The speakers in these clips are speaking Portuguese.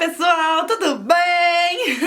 pessoal, tudo bem?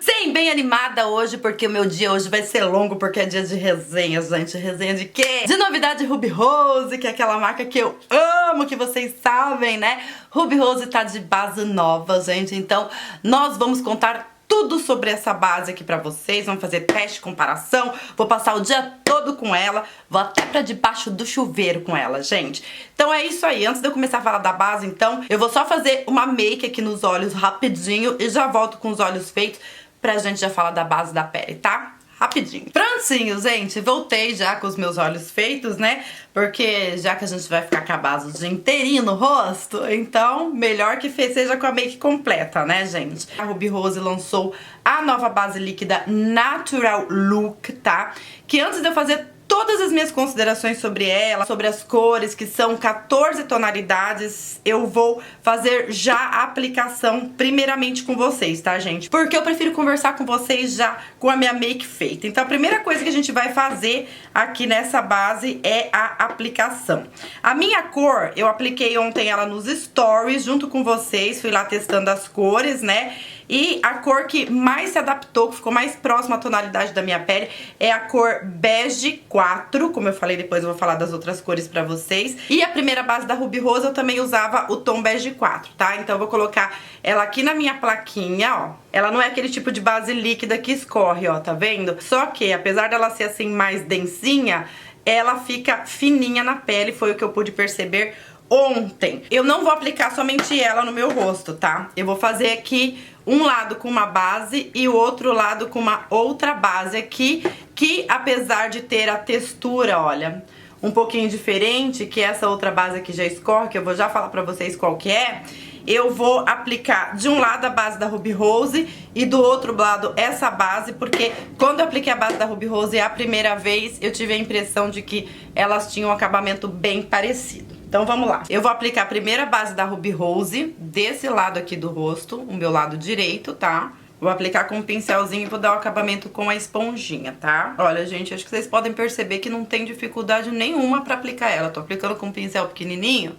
Sim, bem animada hoje porque o meu dia hoje vai ser longo porque é dia de resenha, gente. Resenha de quê? De novidade Ruby Rose, que é aquela marca que eu amo, que vocês sabem, né? Ruby Rose tá de base nova, gente, então nós vamos contar tudo sobre essa base aqui pra vocês, vamos fazer teste, comparação, vou passar o dia todo com ela, vou até pra debaixo do chuveiro com ela, gente. Então é isso aí, antes de eu começar a falar da base, então, eu vou só fazer uma make aqui nos olhos rapidinho e já volto com os olhos feitos pra gente já falar da base da pele, tá? Rapidinho. Prontinho, gente, voltei já com os meus olhos feitos, né? Porque já que a gente vai ficar com a base o dia inteirinho no rosto, então melhor que seja com a make completa, né, gente? A Ruby Rose lançou a nova base líquida Natural Look, tá? Que antes de eu fazer todas as minhas considerações sobre ela, sobre as cores, que são 14 tonalidades, eu vou fazer já a aplicação primeiramente com vocês, tá, gente? Porque eu prefiro conversar com vocês já com a minha make feita. Então a primeira coisa que a gente vai fazer aqui nessa base é a aplicação. A minha cor, eu apliquei ontem ela nos stories junto com vocês, fui lá testando as cores, né? E a cor que mais se adaptou, que ficou mais próxima à tonalidade da minha pele, é a cor Bege 4. Como eu falei, depois eu vou falar das outras cores pra vocês. E a primeira base da Ruby Rose eu também usava o tom Bege 4, tá? Então eu vou colocar ela aqui na minha plaquinha, ó. Ela não é aquele tipo de base líquida que escorre, ó, tá vendo? Só que, apesar dela ser assim mais densinha, ela fica fininha na pele, foi o que eu pude perceber ontem. Eu não vou aplicar somente ela no meu rosto, tá? Eu vou fazer aqui um lado com uma base e o outro lado com uma outra base aqui, que apesar de ter a textura, olha, um pouquinho diferente, que essa outra base aqui já escorre, que eu vou já falar pra vocês qual que é, eu vou aplicar de um lado a base da Ruby Rose e do outro lado essa base, porque quando eu apliquei a base da Ruby Rose a primeira vez, eu tive a impressão de que elas tinham um acabamento bem parecido. Então vamos lá. Eu vou aplicar a primeira base da Ruby Rose desse lado aqui do rosto, o meu lado direito, tá? Vou aplicar com um pincelzinho e vou dar o acabamento com a esponjinha, tá? Olha, gente, acho que vocês podem perceber que não tem dificuldade nenhuma pra aplicar ela. Tô aplicando com um pincel pequenininho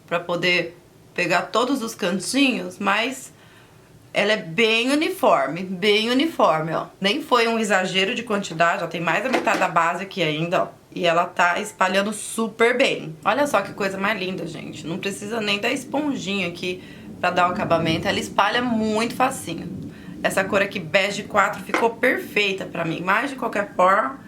pra poder pegar todos os cantinhos, mas ela é bem uniforme, ó. Nem foi um exagero de quantidade, ó, tem mais da metade da base aqui ainda, ó. E ela tá espalhando super bem. Olha só que coisa mais linda, gente. Não precisa nem da esponjinha aqui pra dar o acabamento. Ela espalha muito facinho. Essa cor aqui, Bege 4, ficou perfeita pra mim. Mas, de qualquer forma,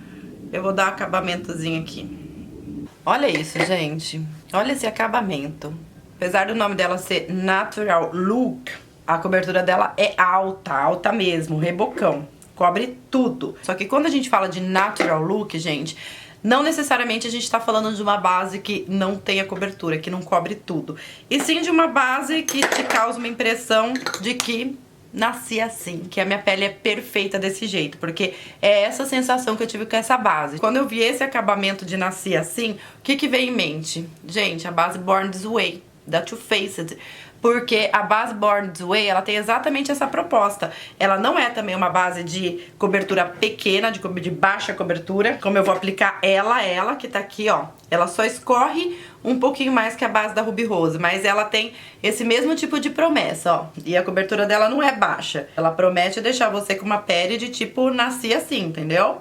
eu vou dar um acabamentozinho aqui. Olha isso, gente. Olha esse acabamento. Apesar do nome dela ser Natural Look, a cobertura dela é alta, alta mesmo, rebocão. Cobre tudo. Só que quando a gente fala de Natural Look, gente, não necessariamente a gente tá falando de uma base que não tenha cobertura, que não cobre tudo. E sim de uma base que te causa uma impressão de que nasci assim, que a minha pele é perfeita desse jeito, porque é essa sensação que eu tive com essa base. Quando eu vi esse acabamento de nasci assim, o que que veio em mente? Gente, a base Born This Way, da Too Faced. Porque a base Born This Way, ela tem exatamente essa proposta. Ela não é também uma base de cobertura pequena, de baixa cobertura. Como eu vou aplicar ela que tá aqui, ó. Ela só escorre um pouquinho mais que a base da Ruby Rose. Mas ela tem esse mesmo tipo de promessa, ó. E a cobertura dela não é baixa. Ela promete deixar você com uma pele de tipo, nasci assim, entendeu?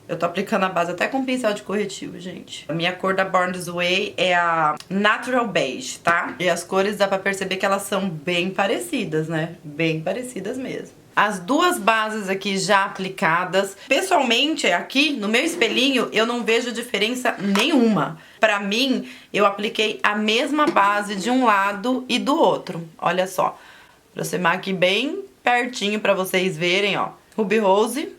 Eu tô aplicando a base até com pincel de corretivo, gente. A minha cor da Born This Way é a Natural Beige, tá? E as cores dá pra perceber que elas são bem parecidas, né? Bem parecidas mesmo. As duas bases aqui já aplicadas. Pessoalmente, aqui no meu espelhinho, eu não vejo diferença nenhuma. Pra mim, eu apliquei a mesma base de um lado e do outro. Olha só. Vou aproximar aqui bem pertinho pra vocês verem, ó. Ruby Rose,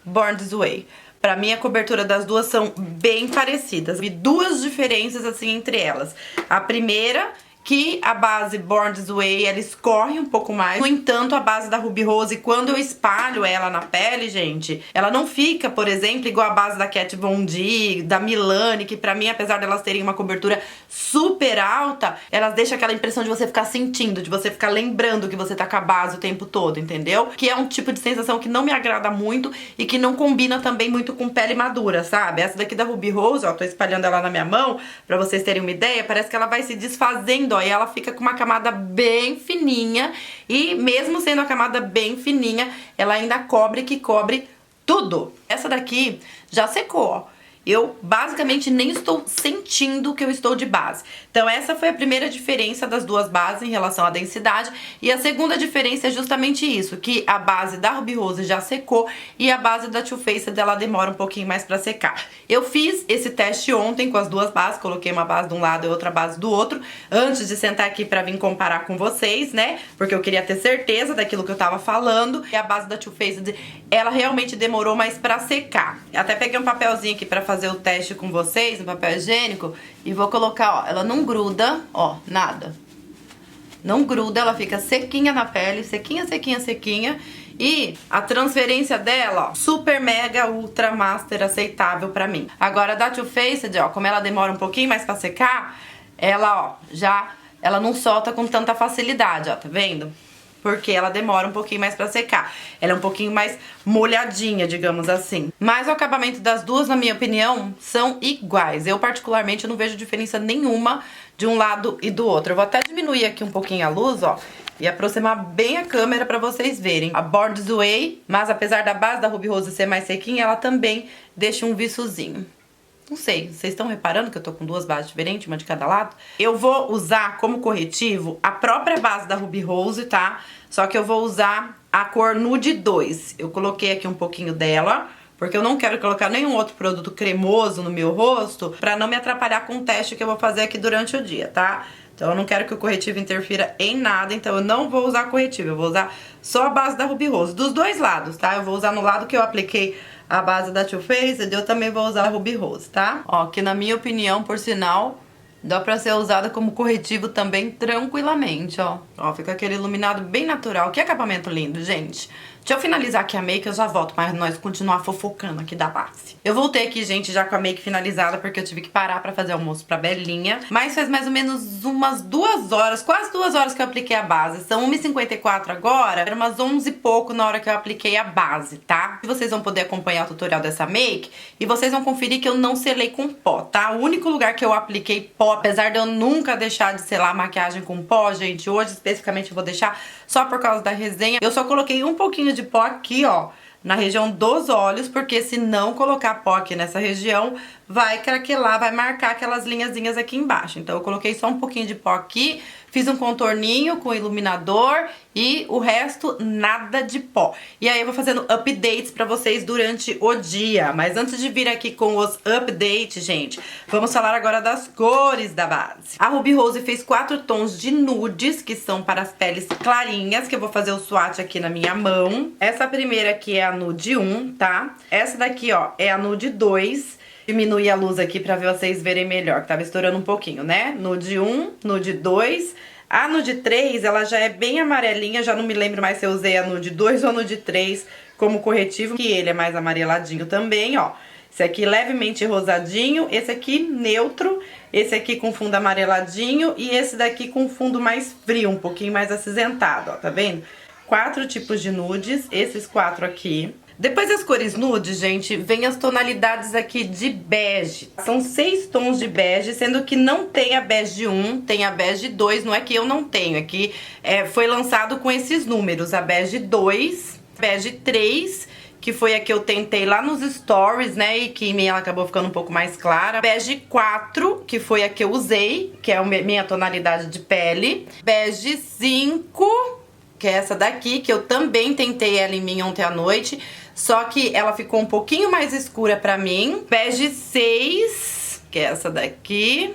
Born This Way. Pra mim, a cobertura das duas são bem parecidas. Vi duas diferenças, assim, entre elas. A primeira, que a base Born This Way, ela escorre um pouco mais. No entanto, a base da Ruby Rose, quando eu espalho ela na pele, gente, ela não fica, por exemplo, igual a base da Kat Von D, da Milani, que pra mim, apesar delas terem uma cobertura super alta, elas deixam aquela impressão de você ficar sentindo, de você ficar lembrando que você tá com a base o tempo todo, entendeu? Que é um tipo de sensação que não me agrada muito e que não combina também muito com pele madura, sabe? Essa daqui da Ruby Rose, ó, tô espalhando ela na minha mão, pra vocês terem uma ideia, parece que ela vai se desfazendo vendo, ó? E ela fica com uma camada bem fininha. E mesmo sendo a camada bem fininha, ela ainda cobre tudo. Essa daqui já secou, ó. Eu basicamente nem estou sentindo que eu estou de base. Então essa foi a primeira diferença das duas bases em relação à densidade. E a segunda diferença é justamente isso, que a base da Ruby Rose já secou e a base da Too Faced dela demora um pouquinho mais pra secar. Eu fiz esse teste ontem com as duas bases, coloquei uma base de um lado e outra base do outro, antes de sentar aqui pra vir comparar com vocês, né? Porque eu queria ter certeza daquilo que eu tava falando. E a base da Too Faced, ela realmente demorou mais pra secar. Até peguei um papelzinho aqui pra fazer o teste com vocês, um papel higiênico, e vou colocar, ó, ela não gruda, ó, nada. Não gruda, ela fica sequinha na pele, sequinha, sequinha, sequinha. E a transferência dela, ó, super, mega, ultra, master, aceitável pra mim. Agora, da Too Faced, ó, como ela demora um pouquinho mais pra secar, ela, ó, ela não solta com tanta facilidade, ó, tá vendo? Porque ela demora um pouquinho mais pra secar. Ela é um pouquinho mais molhadinha, digamos assim. Mas o acabamento das duas, na minha opinião, são iguais. Eu, particularmente, não vejo diferença nenhuma de um lado e do outro. Eu vou até diminuir aqui um pouquinho a luz, ó, e aproximar bem a câmera pra vocês verem. A Born This Way, mas apesar da base da Ruby Rose ser mais sequinha, ela também deixa um viçozinho. Não sei, vocês estão reparando que eu tô com duas bases diferentes, uma de cada lado? Eu vou usar como corretivo a própria base da Ruby Rose, tá? Só que eu vou usar a cor Nude 2. Eu coloquei aqui um pouquinho dela, porque eu não quero colocar nenhum outro produto cremoso no meu rosto pra não me atrapalhar com o teste que eu vou fazer aqui durante o dia, tá? Então eu não quero que o corretivo interfira em nada, então eu não vou usar corretivo, eu vou usar só a base da Ruby Rose. Dos dois lados, tá? Eu vou usar no lado que eu apliquei a base da Too Faced, eu também vou usar a Ruby Rose, tá? Ó, que na minha opinião, por sinal, dá pra ser usada como corretivo também tranquilamente, ó. Ó, fica aquele iluminado bem natural. Que acabamento lindo, gente. Deixa eu finalizar aqui a make, eu já volto, mas nós continuar fofocando aqui da base. Eu voltei aqui, gente, já com a make finalizada, porque eu tive que parar pra fazer almoço pra Belinha. Mas faz mais ou menos umas 2 horas, quase 2 horas que eu apliquei a base. São 1h54 agora, era umas 11 e pouco na hora que eu apliquei a base, tá? E vocês vão poder acompanhar o tutorial dessa make e vocês vão conferir que eu não selei com pó, tá? O único lugar que eu apliquei pó, apesar de eu nunca deixar de selar a maquiagem com pó, gente, hoje especificamente eu vou deixar só por causa da resenha. Eu só coloquei um pouquinho de pó aqui, ó, na região dos olhos, porque se não colocar pó aqui nessa região, vai craquelar, vai marcar aquelas linhazinhas aqui embaixo. Então eu coloquei só um pouquinho de pó aqui, fiz um contorninho com iluminador e o resto nada de pó. E aí eu vou fazendo updates pra vocês durante o dia. Mas antes de vir aqui com os updates, gente, vamos falar agora das cores da base. A Ruby Rose fez 4 tons de nudes, que são para as peles clarinhas, que eu vou fazer o swatch aqui na minha mão. Essa primeira aqui é a nude 1, tá? Essa daqui, ó, é a nude 2. Diminuir a luz aqui pra vocês verem melhor, que tava estourando um pouquinho, né? Nude 1, nude 2. A nude 3, ela já é bem amarelinha, já não me lembro mais se eu usei a nude 2 ou a nude 3 como corretivo, que ele é mais amareladinho também, ó. Esse aqui levemente rosadinho, esse aqui neutro, esse aqui com fundo amareladinho e esse daqui com fundo mais frio, um pouquinho mais acinzentado, ó, tá vendo? 4 tipos de nudes, esses 4 aqui. Depois das cores nude, gente, vem as tonalidades aqui de bege. São 6 tons de bege, sendo que não tem a bege 1, tem a bege 2. Não é que eu não tenho, é que foi lançado com esses números. A bege 2, bege 3, que foi a que eu tentei lá nos stories, né, e que ela acabou ficando um pouco mais clara. Bege 4, que foi a que eu usei, que é a minha tonalidade de pele. Bege 5, que é essa daqui, que eu também tentei ela em mim ontem à noite, só que ela ficou um pouquinho mais escura pra mim. Bege 6, que é essa daqui,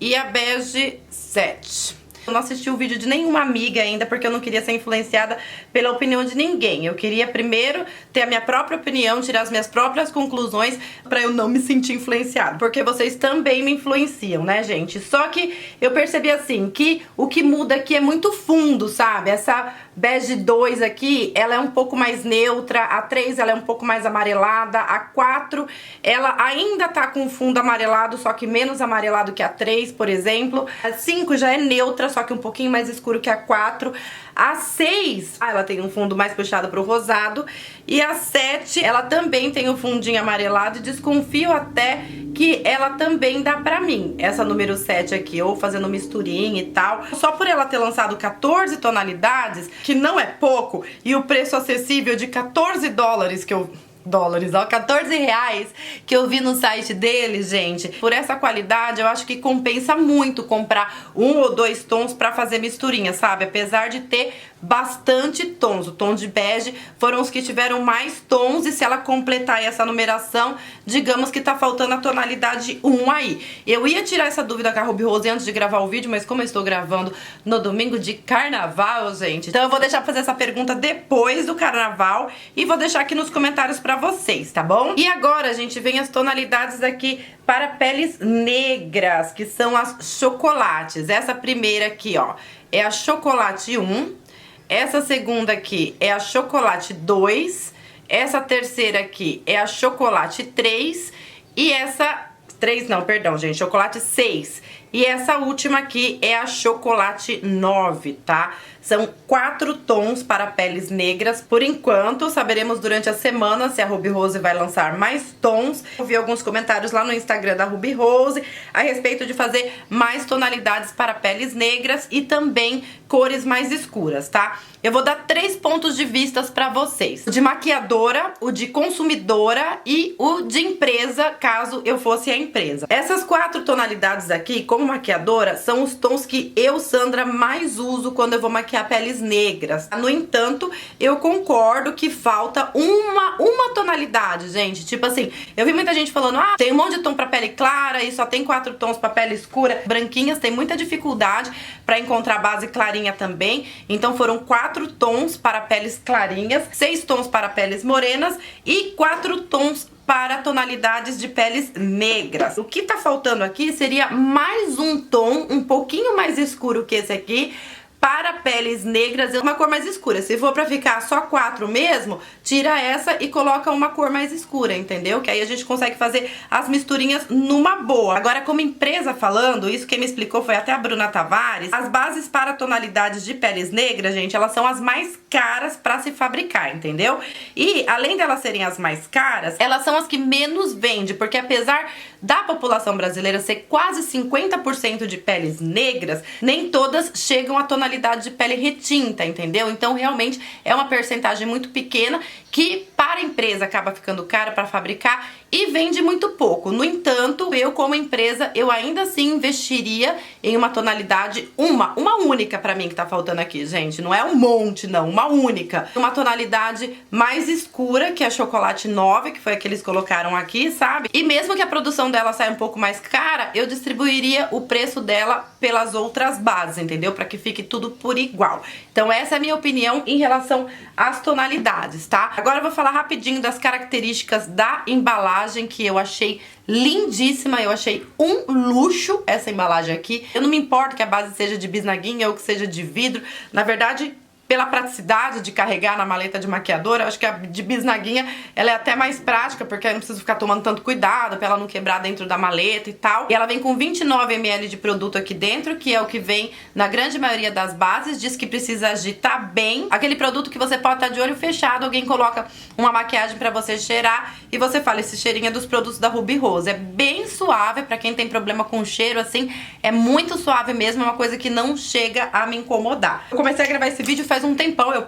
e a bege 7. Eu não assisti o vídeo de nenhuma amiga ainda, porque eu não queria ser influenciada pela opinião de ninguém. Eu queria primeiro ter a minha própria opinião, tirar as minhas próprias conclusões, pra eu não me sentir influenciada. Porque vocês também me influenciam, né, gente? Só que eu percebi assim, que o que muda aqui é muito fundo, sabe? Essa bege 2 aqui, ela é um pouco mais neutra, a 3 ela é um pouco mais amarelada, a 4 ela ainda tá com fundo amarelado, só que menos amarelado que a 3, por exemplo. A 5 já é neutra, só que um pouquinho mais escuro que a 4. A 6, ela tem um fundo mais puxado pro rosado. E a 7, ela também tem o fundinho amarelado. E desconfio até que ela também dá pra mim. Essa número 7 aqui, ou fazendo misturinha e tal. Só por ela ter lançado 14 tonalidades, que não é pouco, e o preço acessível de 14 dólares que eu... ó, 14 reais que eu vi no site deles, gente. Por essa qualidade, eu acho que compensa muito comprar 1 ou 2 tons pra fazer misturinha, sabe? Apesar de ter bastante tons. O tom de bege foram os que tiveram mais tons, e se ela completar essa numeração, digamos que tá faltando a tonalidade 1 aí. Eu ia tirar essa dúvida com a Ruby Rose antes de gravar o vídeo, mas como eu estou gravando no domingo de carnaval, gente, então eu vou deixar fazer essa pergunta depois do carnaval e vou deixar aqui nos comentários pra vocês, tá bom? E agora, gente, vem as tonalidades aqui para peles negras, que são as chocolates. Essa primeira aqui, ó, é a chocolate 1. Essa segunda aqui é a chocolate 2. Essa terceira aqui é a chocolate 3. E essa... 3 não, perdão, gente, chocolate 6. E essa última aqui é a chocolate 9, tá? São 4 tons para peles negras. Por enquanto, saberemos durante a semana se a Ruby Rose vai lançar mais tons. Eu vi alguns comentários lá no Instagram da Ruby Rose a respeito de fazer mais tonalidades para peles negras e também cores mais escuras, tá? Eu vou dar 3 pontos de vistas pra vocês. O de maquiadora, o de consumidora e o de empresa, caso eu fosse a empresa. Essas 4 tonalidades aqui, como maquiadora, são os tons que eu, Sandra, mais uso quando eu vou maquiar peles negras. No entanto, eu concordo que falta uma tonalidade, gente. Tipo assim, eu vi muita gente falando, ah, tem um monte de tom pra pele clara e só tem 4 tons pra pele escura. Branquinhas tem muita dificuldade pra encontrar base clarinha também. Então foram 4 tons para peles clarinhas, 6 tons para peles morenas e 4 tons para tonalidades de peles negras. O que tá faltando aqui seria mais um tom um pouquinho mais escuro que esse aqui, para peles negras, uma cor mais escura. Se for pra ficar só 4 mesmo, tira essa e coloca uma cor mais escura, entendeu? Que aí a gente consegue fazer as misturinhas numa boa. Agora, como empresa falando, isso quem me explicou foi até a Bruna Tavares, as bases para tonalidades de peles negras, gente, elas são as mais caras pra se fabricar, entendeu? E, além delas serem as mais caras, elas são as que menos vende, porque apesar da população brasileira ser quase 50% de peles negras, nem todas chegam a tonalidade de pele retinta, entendeu? Então realmente é uma percentagem muito pequena que para a empresa acaba ficando cara para fabricar e vende muito pouco. No entanto, eu como empresa, eu ainda assim investiria em uma tonalidade, uma única pra mim que tá faltando aqui, gente. Não é um monte, não, uma única. Uma tonalidade mais escura, que é a chocolate 9, que foi a que eles colocaram aqui, sabe? E mesmo que a produção dela saia um pouco mais cara, eu distribuiria o preço dela pelas outras bases, entendeu? Pra que fique tudo por igual. Então essa é a minha opinião em relação às tonalidades, tá? Agora eu vou falar rapidinho das características da embalagem, que eu achei lindíssima, eu achei um luxo essa embalagem aqui. Eu não me importo que a base seja de bisnaguinha ou que seja de vidro, na verdade, pela praticidade de carregar na maleta de maquiadora, eu acho que a de bisnaguinha ela é até mais prática, porque eu não preciso ficar tomando tanto cuidado pra ela não quebrar dentro da maleta e tal. E ela vem com 29 ml de produto aqui dentro, que é o que vem na grande maioria das bases. Diz que precisa agitar bem. Aquele produto que você pode estar de olho fechado, alguém coloca uma maquiagem pra você cheirar e você fala, esse cheirinho é dos produtos da Ruby Rose. É bem suave, pra quem tem problema com cheiro, assim, é muito suave mesmo, é uma coisa que não chega a me incomodar. Eu comecei a gravar esse vídeo faz um tempão, eu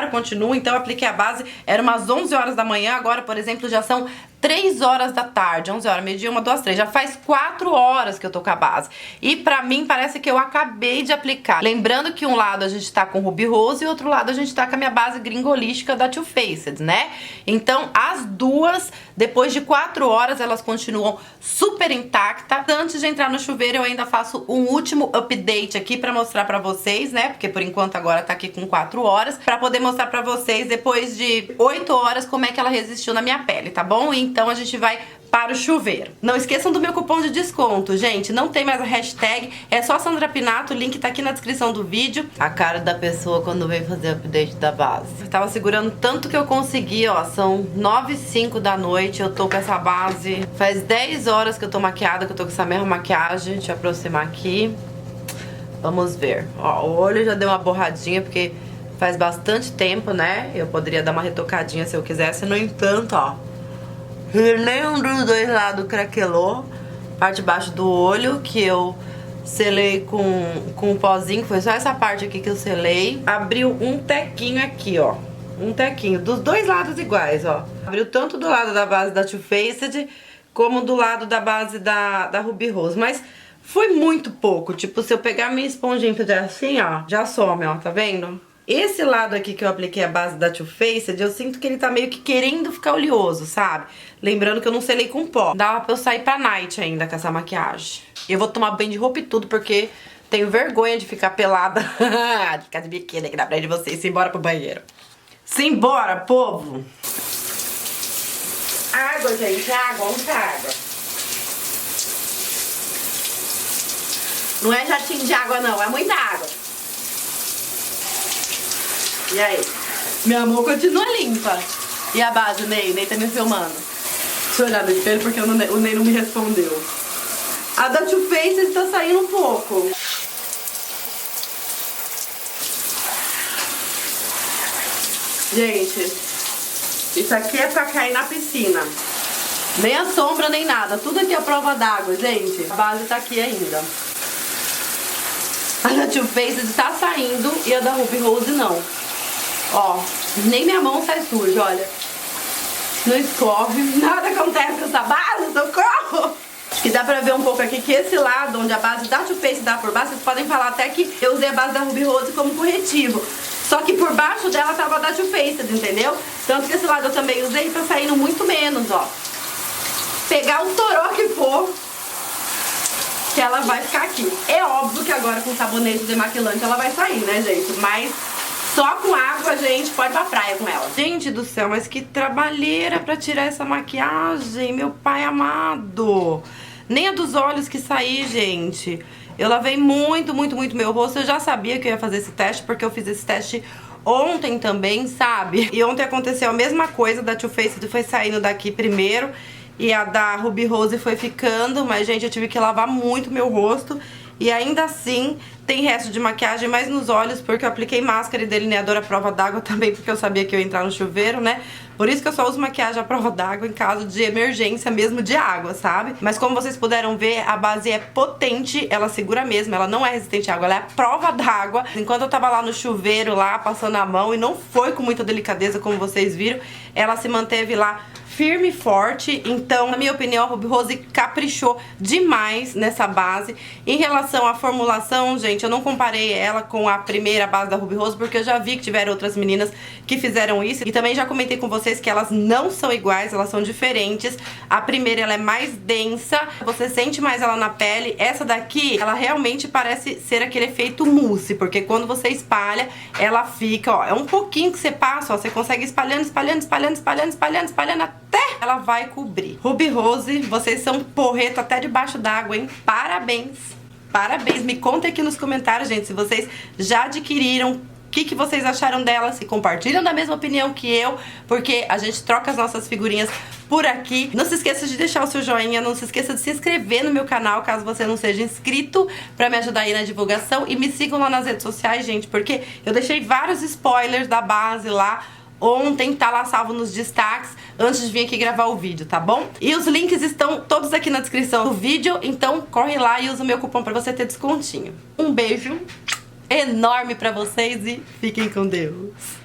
continuo, então eu apliquei a base, era umas 11 horas da manhã, agora, por exemplo, já são 3 horas da tarde, 11 horas, meio-dia, 1, 2, 3, já faz 4 horas que eu tô com a base. E pra mim parece que eu acabei de aplicar. Lembrando que um lado a gente tá com Ruby Rose e outro lado a gente tá com a minha base gringolística da Too Faced, né? Então as duas, depois de 4 horas, elas continuam super intactas. Antes de entrar no chuveiro eu ainda faço um último update aqui pra mostrar pra vocês, né? Porque por enquanto agora tá aqui com 4 horas, pra poder mostrar pra vocês depois de 8 horas como é que ela resistiu na minha pele, tá bom? Então a gente vai para o chuveiro. Não esqueçam do meu cupom de desconto, gente. Não tem mais a hashtag, é só Sandra Pinato, o link tá aqui na descrição do vídeo. A cara da pessoa quando vem fazer o update da base. Eu tava segurando tanto que eu consegui, ó. São 9h05 da noite, eu tô com essa base. Faz 10 horas que eu tô maquiada, que eu tô com essa mesma maquiagem. Deixa eu aproximar aqui. Vamos ver. Ó, o olho já deu uma borradinha porque faz bastante tempo, né? Eu poderia dar uma retocadinha se eu quisesse. No entanto, ó, nenhum dos dois lados craquelou. Parte de baixo do olho que eu selei com um pozinho. Foi só essa parte aqui que eu selei. Abriu um tequinho aqui, ó. Um tequinho, dos dois lados iguais, ó. Abriu tanto do lado da base da Too Faced como do lado da base da Ruby Rose. Mas foi muito pouco. Tipo, se eu pegar minha esponjinha e fizer assim, ó, já some, ó, tá vendo? Esse lado aqui que eu apliquei a base da Too Faced, eu sinto que ele tá meio que querendo ficar oleoso, sabe? Lembrando que eu não selei com pó. Dava pra eu sair pra night ainda com essa maquiagem. Eu vou tomar banho de roupa e tudo, porque tenho vergonha de ficar pelada. De ficar de biquíni aqui na frente de vocês. Simbora pro banheiro. Simbora, povo! Água, gente, água, muita água. Não é jatinho de água, não, é muita água. E aí? Minha mão continua limpa. E a base, Ney? Ney tá me filmando. Deixa eu olhar no espelho porque o Ney não me respondeu. A da Too Faced tá saindo um pouco. Gente, isso aqui é pra cair na piscina. Nem a sombra, nem nada. Tudo aqui é prova d'água, gente. A base tá aqui ainda. A da Too Faced tá saindo e a da Ruby Rose não. Ó, nem minha mão sai suja, olha. Não escorre, nada acontece com essa base, socorro! E dá pra ver um pouco aqui que esse lado, onde a base da Too Faced dá por baixo, vocês podem falar até que eu usei a base da Ruby Rose como corretivo. Só que por baixo dela tava a da Too Faced, entendeu? Tanto que esse lado eu também usei e tá saindo muito menos, ó. Pegar o toró que for, que ela vai ficar aqui. É óbvio que agora com sabonete demaquilante ela vai sair, né, gente? Mas só com água a gente pode ir pra praia com ela. Gente do céu, mas que trabalheira pra tirar essa maquiagem, meu pai amado. Nem a dos olhos que sair, gente. Eu lavei muito, muito, muito meu rosto. Eu já sabia que eu ia fazer esse teste, porque eu fiz esse teste ontem também, sabe? E ontem aconteceu a mesma coisa, da Too Faced foi saindo daqui primeiro e a da Ruby Rose foi ficando, mas, gente, eu tive que lavar muito meu rosto. E ainda assim, tem resto de maquiagem mais nos olhos, porque eu apliquei máscara e delineador à prova d'água também, porque eu sabia que eu ia entrar no chuveiro, né? Por isso que eu só uso maquiagem à prova d'água em caso de emergência mesmo de água, sabe? Mas como vocês puderam ver, a base é potente, ela segura mesmo, ela não é resistente à água, ela é à prova d'água. Enquanto eu tava lá no chuveiro, lá, passando a mão, e não foi com muita delicadeza, como vocês viram, ela se manteve lá firme e forte. Então, na minha opinião, a Ruby Rose caprichou demais nessa base. Em relação à formulação, gente, eu não comparei ela com a primeira base da Ruby Rose, porque eu já vi que tiveram outras meninas que fizeram isso. E também já comentei com vocês que elas não são iguais, elas são diferentes. A primeira, ela é mais densa, você sente mais ela na pele. Essa daqui, ela realmente parece ser aquele efeito mousse, porque quando você espalha, ela fica, ó, é um pouquinho que você passa, ó, você consegue espalhando, espalhando, espalhando, espalhando, espalhando, espalhando, até ela vai cobrir. Ruby Rose, vocês são porreto até debaixo d'água, hein? Parabéns! Parabéns! Me contem aqui nos comentários, gente, se vocês já adquiriram, o que vocês acharam dela, se compartilham da mesma opinião que eu, porque a gente troca as nossas figurinhas por aqui. Não se esqueça de deixar o seu joinha, não se esqueça de se inscrever no meu canal, caso você não seja inscrito, pra me ajudar aí na divulgação. E me sigam lá nas redes sociais, gente, porque eu deixei vários spoilers da base lá ontem, tá lá salvo nos destaques, antes de vir aqui gravar o vídeo, tá bom? E os links estão todos aqui na descrição do vídeo, então corre lá e usa o meu cupom pra você ter descontinho. Um beijo enorme pra vocês e fiquem com Deus!